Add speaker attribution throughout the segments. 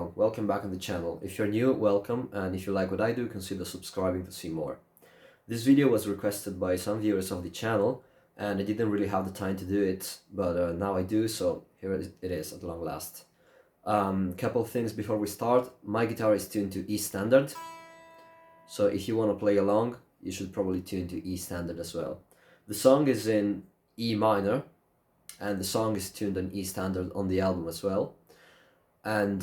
Speaker 1: Hello, welcome back on the channel. If you're new, welcome, and if you like what I do, consider subscribing to see more. This video was requested by some viewers of the channel, and I didn't really have the time to do it, but now I do, so here it is at long last. Couple of things before we start. My guitar is tuned to E standard, so if you want to play along, you should probably tune to E standard as well. The song is in E minor, and the song is tuned on E standard on the album as well. And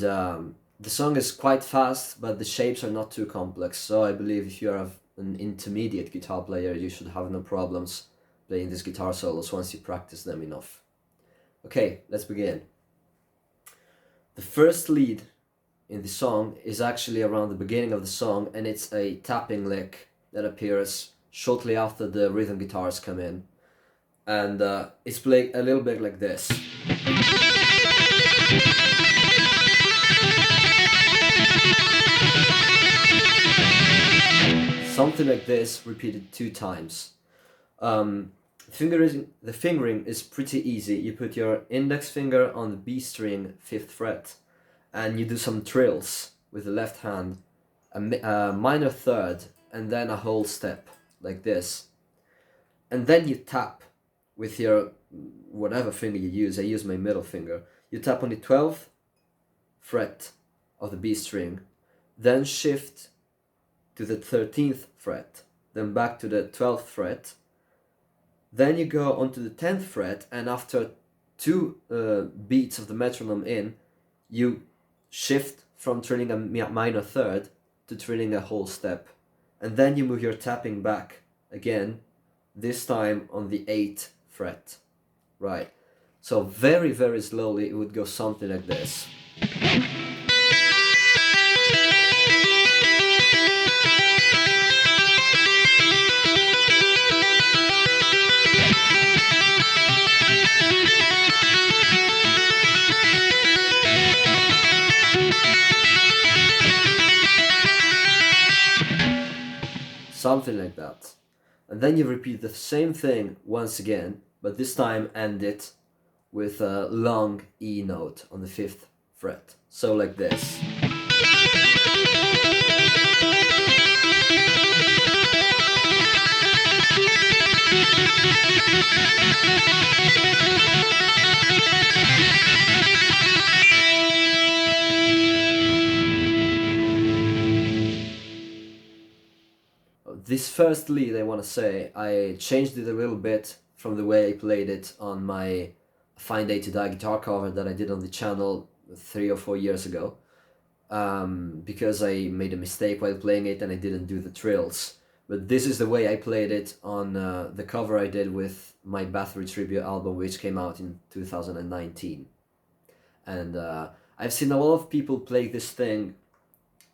Speaker 1: the song is quite fast, but the shapes are not too complex, so I believe if you're an intermediate guitar player, you should have no problems playing these guitar solos once you practice them enough. Okay, let's begin. The first lead in the song is actually around the beginning of the song, and it's a tapping lick that appears shortly after the rhythm guitars come in. And it's played a little bit like this. Something like this repeated 2 times. The fingering is pretty easy. You put your index finger on the B string 5th fret and you do some trills with the left hand, a minor third and then a whole step like this. And then you tap with your whatever finger you use. I use my middle finger. You tap on the 12th fret of the B string, then shift to the 13th fret, then back to the 12th fret, then you go onto the 10th fret, and after 2 beats of the metronome in, you shift from trilling a minor third to trilling a whole step, and then you move your tapping back again, this time on the 8th fret. Right, so very very slowly it would go something like this. Something like that. And then you repeat the same thing once again, but this time end it with a long E note on the 5th fret. So like this. This first lead, I want to say, I changed it a little bit from the way I played it on my Fine Day to Die guitar cover that I did on the channel 3 or 4 years ago, because I made a mistake while playing it and I didn't do the trills. But this is the way I played it on the cover I did with my Bathory tribute album, which came out in 2019. And I've seen a lot of people play this thing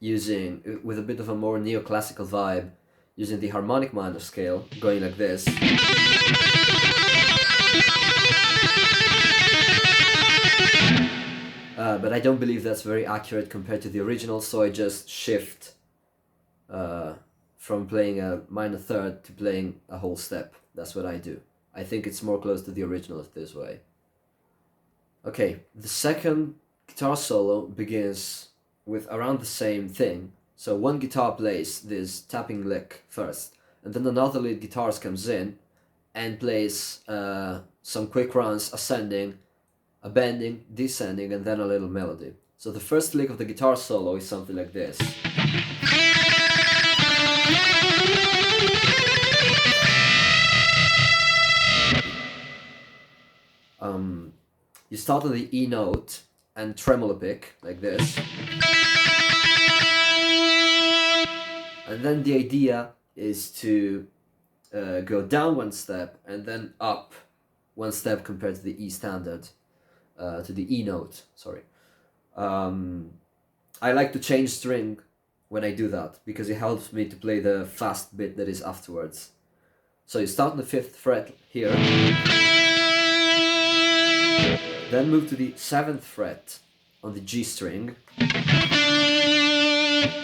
Speaker 1: with a bit of a more neoclassical vibe, using the harmonic minor scale, going like this. But I don't believe that's very accurate compared to the original, so I just shift from playing a minor third to playing a whole step. That's what I do. I think it's more close to the original this way. Okay, the second guitar solo begins with around the same thing. So one guitar plays this tapping lick first, and then another lead guitar comes in and plays some quick runs, ascending, a bending, descending, and then a little melody. So the first lick of the guitar solo is something like this. You start on the E note and tremolo pick, like this. And then the idea is to go down 1 step and then up 1 step compared to the E standard, to the E note, sorry. I like to change string when I do that, because it helps me to play the fast bit that is afterwards. So you start on the 5th fret here, then move to the 7th fret on the G string,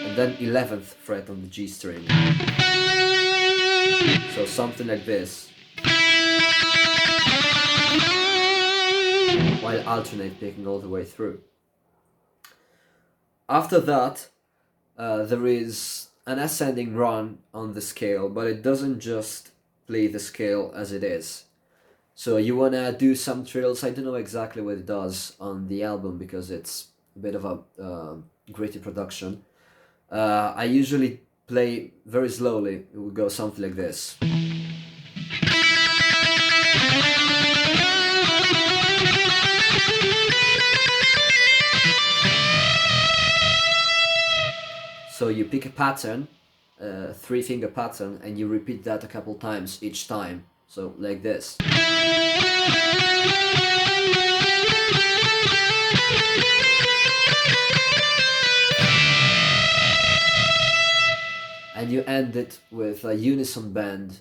Speaker 1: and then 11th fret on the G string. So something like this, while alternate picking all the way through. After that, there is an ascending run on the scale, but it doesn't just play the scale as it is. So you wanna do some trills. I don't know exactly what it does on the album because it's a bit of a gritty production. I usually play very slowly. It would go something like this. So you pick a pattern, three-finger pattern, and you repeat that a couple times each time. So like this. And you end it with a unison bend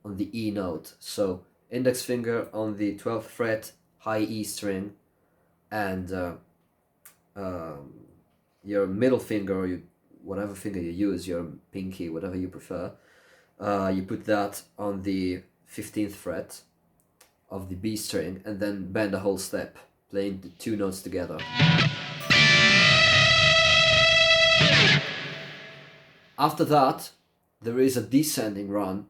Speaker 1: on the E note. So index finger on the 12th fret, high E string, and your middle finger, or whatever finger you use, your pinky, whatever you prefer, you put that on the 15th fret of the B string, and then bend a whole step, playing the two notes together. After that, there is a descending run,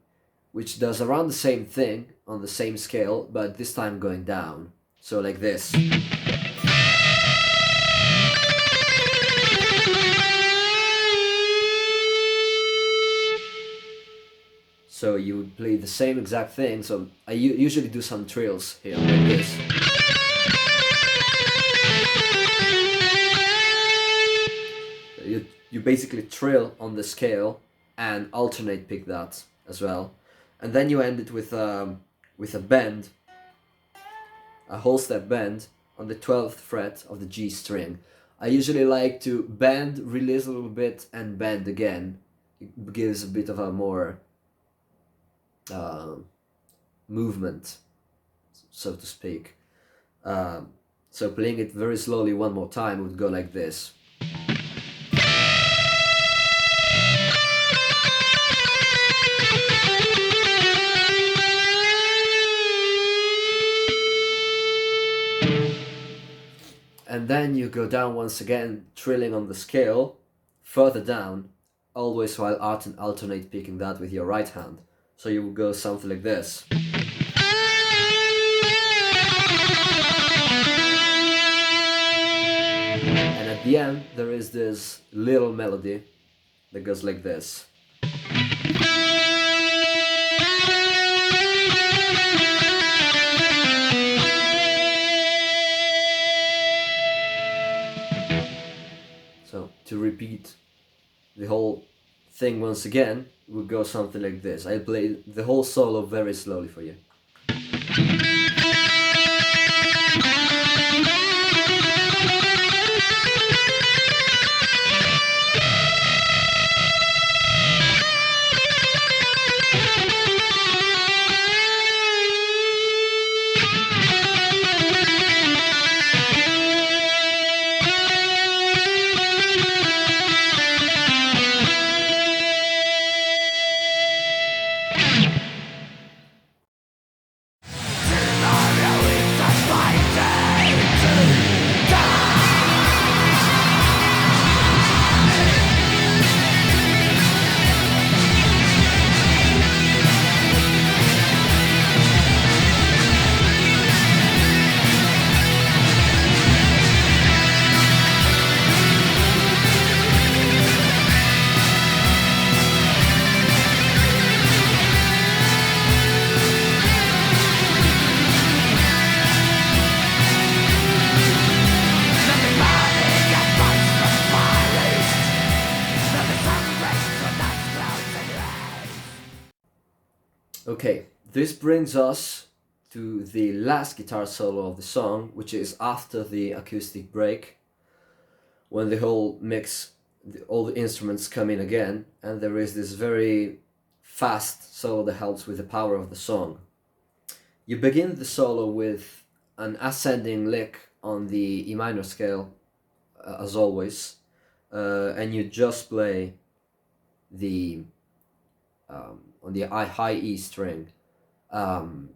Speaker 1: which does around the same thing on the same scale, but this time going down. So like this. So you would play the same exact thing. So I usually do some trills here, like this. You basically trill on the scale and alternate pick that as well. And then you end it with a bend, a whole step bend on the 12th fret of the G string. I usually like to bend, release a little bit, and bend again. It gives a bit of a more movement, so to speak. So playing it very slowly one more time would go like this. And then you go down once again, trilling on the scale, further down, always while alternate picking that with your right hand. So you will go something like this. And at the end, there is this little melody that goes like this. So to repeat the whole thing once again, would go something like this. I'll play the whole solo very slowly for you. Okay, this brings us to the last guitar solo of the song, which is after the acoustic break, when the whole mix, all the instruments come in again, and there is this very fast solo that helps with the power of the song. You begin the solo with an ascending lick on the E minor scale, as always, and you just play the on the high E string.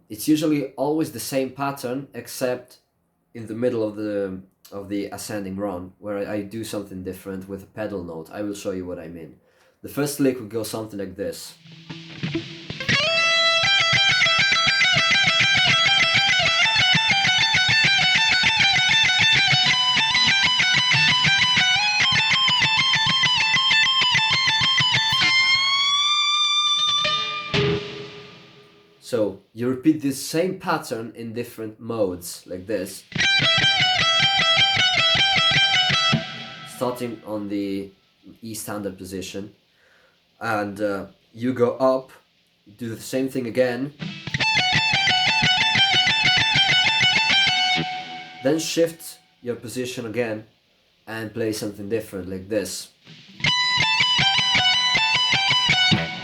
Speaker 1: It's usually always the same pattern, except in the middle of the of the ascending run, where I do something different with a pedal note. I will show you what I mean. The first lick would go something like this. So you repeat this same pattern in different modes, like this. Starting on the E standard position, and you go up, do the same thing again, then shift your position again and play something different, like this,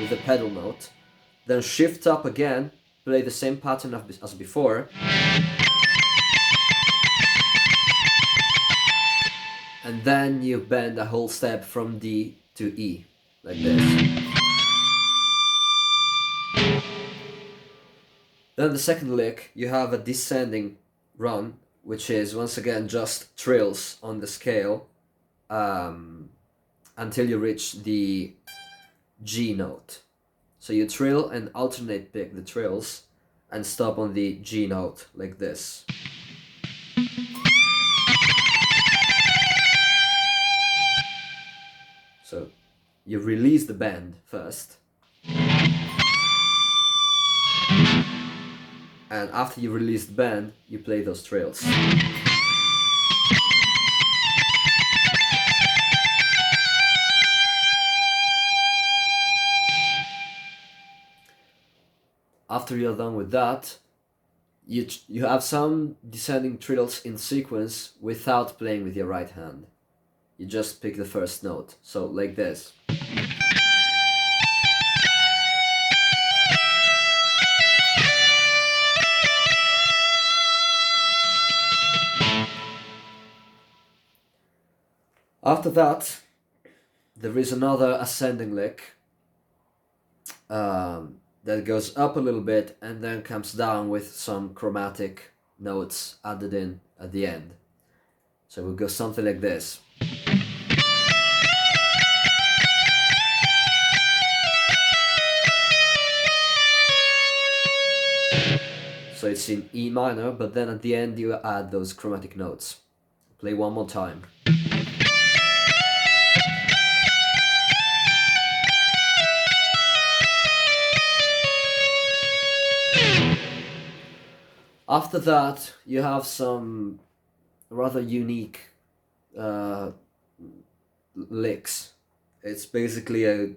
Speaker 1: with a pedal note. Then shift up again, play the same pattern as before, and then you bend a whole step from D to E, like this. Then the second lick, you have a descending run, which is once again just trills on the scale until you reach the G note. So you trill and alternate pick the trills and stop on the G note, like this. So you release the bend first, and after you release the bend, you play those trills. After you're done with that, you have some descending trills in sequence without playing with your right hand. You just pick the first note, so like this. After that, there is another ascending lick that goes up a little bit and then comes down with some chromatic notes added in at the end. So we'll go something like this. So it's in E minor, but then at the end you add those chromatic notes. Play one more time. After that, you have some rather unique licks. It's basically a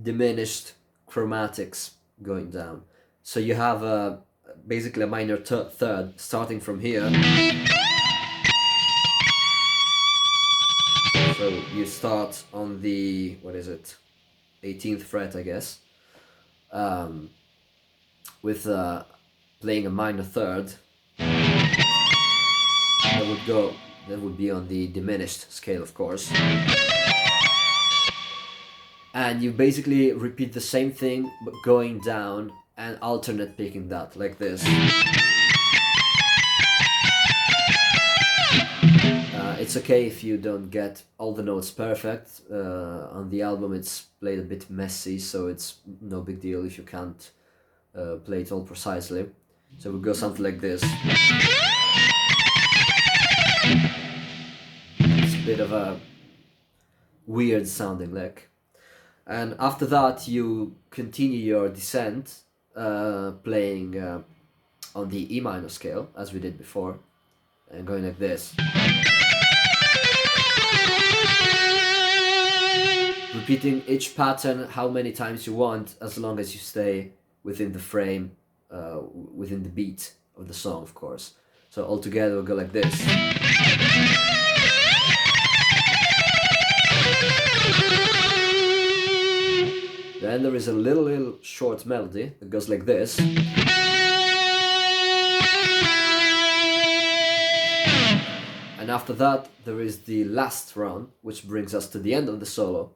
Speaker 1: diminished chromatics going down. So you have basically a minor third starting from here. So you start on the, what is it, 18th fret, I guess, with playing a minor third. That would be on the diminished scale, of course. And you basically repeat the same thing, but going down and alternate picking that, like this. It's okay if you don't get all the notes perfect. On the album it's played a bit messy, so it's no big deal if you can't play it all precisely. So we'll go something like this. It's a bit of a weird sounding lick. And after that you continue your descent, playing on the E minor scale, as we did before, and going like this. Repeating each pattern how many times you want, as long as you stay within the frame, within the beat of the song, of course. So all together we'll go like this. Then there is a little short melody that goes like this. And after that there is the last run, which brings us to the end of the solo.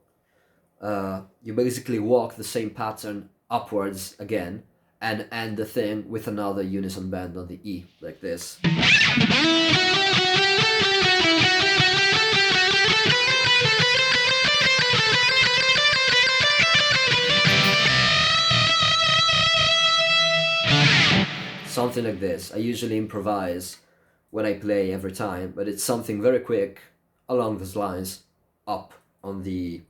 Speaker 1: You basically walk the same pattern upwards again and end the thing with another unison bend on the E, like this. something like this. I usually improvise when I play every time, but it's something very quick along those lines, up on the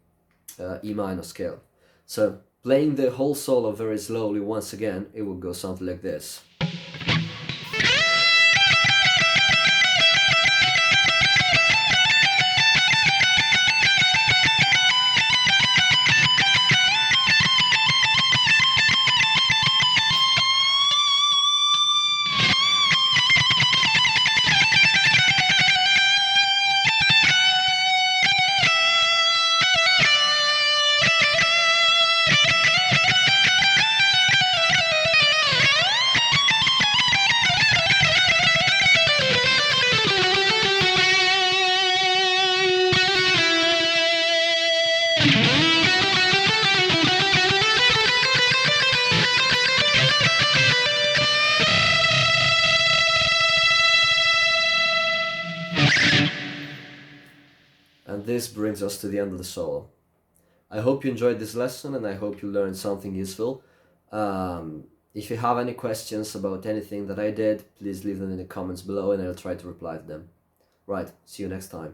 Speaker 1: E minor scale. So playing the whole solo very slowly once again, it will go something like this. And this brings us to the end of the solo. I hope you enjoyed this lesson and I hope you learned something useful. If you have any questions about anything that I did, please leave them in the comments below and I'll try to reply to them. Right, see you next time.